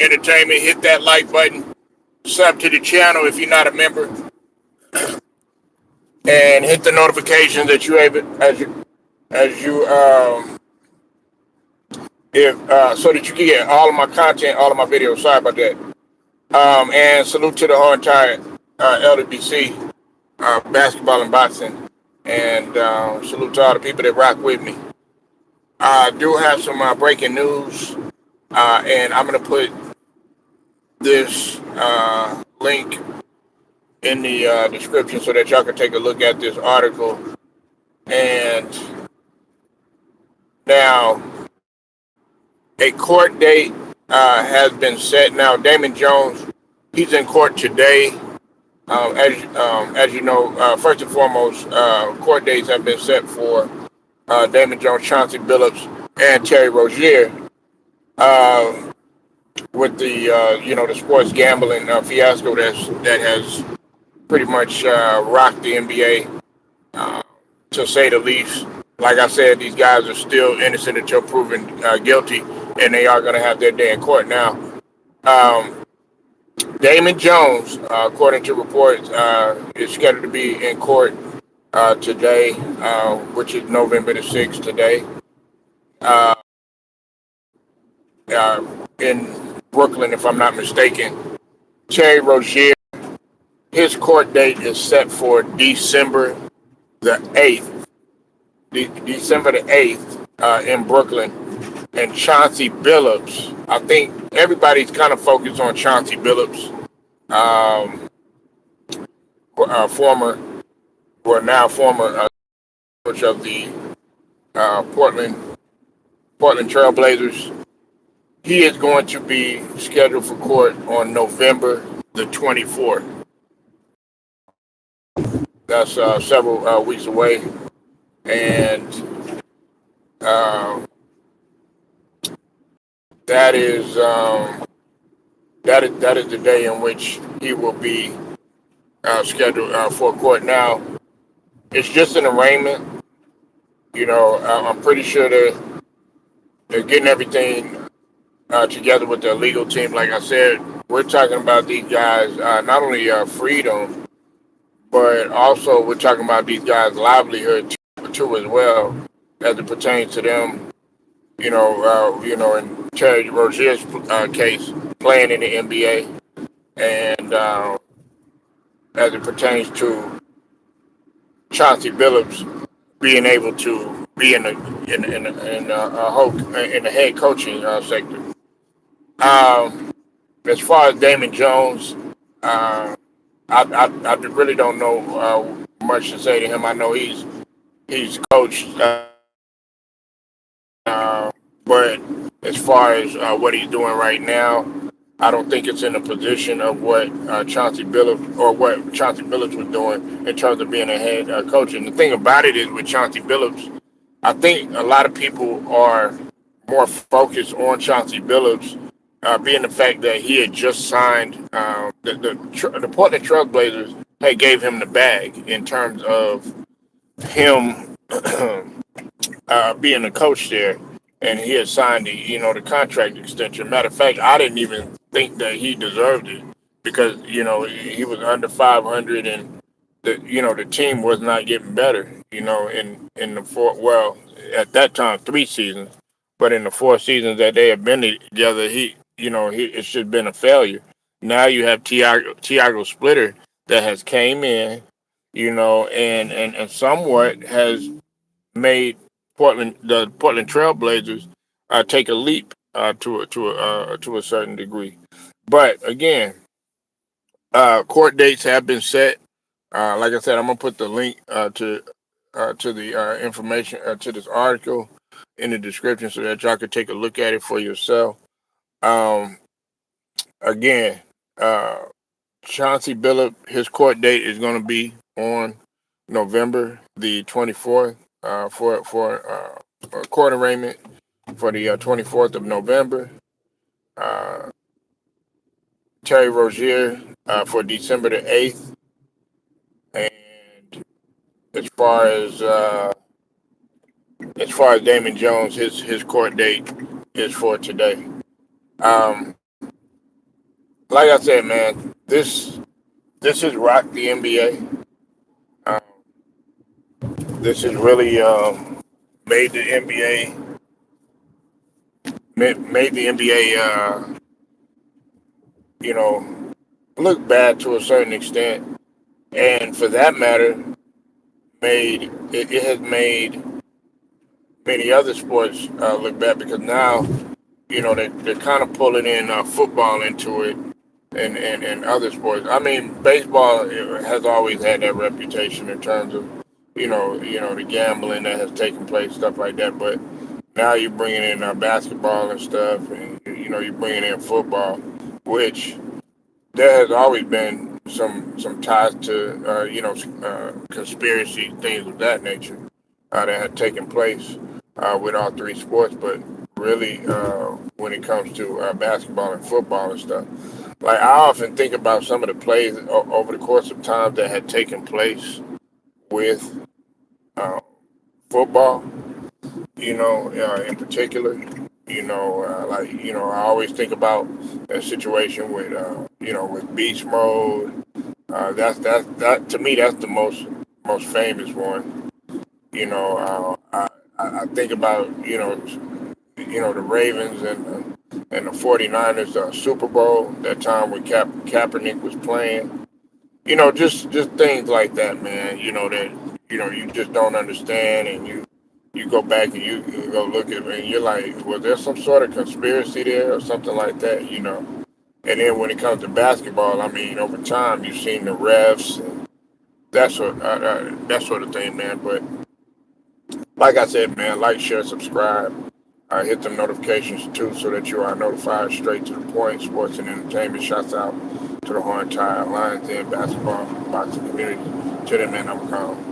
Entertainment. Hit that like button. Sub to the channel if you're not a member, and hit the notification that you able as you if so that you can get all of my content, all of my videos. Sorry about that. And salute to the whole entire LWBC basketball and boxing, and salute to all the people that rock with me. I do have some breaking news, and I'm gonna put this link in the description so that y'all can take a look at this article. And now, a court date has been set. Now, Damon Jones, he's in court today. As you know, first and foremost, court dates have been set for Damon Jones, Chauncey Billups, and Terry Rozier uh, with the the sports gambling fiasco that has pretty much rocked the NBA, uh, to say the least. Like I said, these guys are still innocent until proven guilty, and they are going to have their day in court now. Um, Damon Jones, according to reports, is scheduled to be in court today, which is November the 6th today, uh, in Brooklyn, if I'm not mistaken. Terry Rozier, his court date is set for December the 8th. December the 8th in Brooklyn. And Chauncey Billups, I think everybody's kind of focused on Chauncey Billups, um, former, or now former coach of the Portland Trailblazers. He is going to be scheduled for court on November the 24th. That's several weeks away, and uh, that is that is the day in which he will be scheduled for court. Now, it's just an arraignment. I'm pretty sure they're getting everything together with their legal team. Like I said, we're talking about these guys not only freedom, but also we're talking about these guys' livelihood too as well, as it pertains to them. In Terry Rozier's case, playing in the NBA, and as it pertains to Chauncey Billups being able to be in the head coaching sector. As far as Damon Jones, I really don't know much to say to him. I know he's coached, but as far as what he's doing right now, I don't think it's in the position of what Chauncey Billups was doing in terms of being a head coach. And the thing about it is with Chauncey Billups, I think a lot of people are more focused on Chauncey Billups, being the fact that he had just signed the Portland Trailblazers had gave him the bag in terms of him being a coach there, and he had signed the contract extension. Matter of fact, I didn't even think that he deserved it because he was under 500, and the team was not getting better. In the four, well, at that time 3 seasons, but in the 4 seasons that they have been together, it's just been a failure. Now you have Tiago Splitter that has came in, and somewhat has made the Portland Trailblazers take a leap to a certain degree. But again, court dates have been set. Like I said, I'm gonna put the link to the information to this article in the description so that y'all can take a look at it for yourself. Um, Again, uh, Chauncey Billup, his court date is going to be on November the 24th for a court arraignment for the 24th of November. Uh, Terry Rozier for December the 8th. And as far as uh, as far as Damon Jones, his court date is for today. Um, like I said, man, this has rocked the NBA. Um, this has really made the NBA made the NBA you know look bad to a certain extent, and for that matter, it has made many other sports look bad because now they're kind of pulling in football into it and other sports. I mean, baseball has always had that reputation in terms of the gambling that has taken place, stuff like that. But now you're bringing in basketball and stuff, and you're bringing in football, which there has always been some ties to conspiracy things of that nature that had taken place with all three sports, but really when it comes to basketball and football and stuff. Like I often think about some of the plays over the course of time that had taken place with uh, football, in particular. I always think about a situation with, with beast mode. That to me, that's the most famous one. I think about the Ravens and the 49ers Super Bowl that time when Kaepernick was playing. Just things like that, man. That you just don't understand, and you go back and you go look at it, and you're like, was there some sort of conspiracy there or something like that? And then when it comes to basketball, I mean, over time you've seen the refs and that sort of thing, man. But like I said, man, like, share, subscribe. Hit the notifications too so that you are notified straight to the point. Sports and entertainment. Shouts out to the whole entire Lions Den basketball boxing community. To them, man, I'm calm.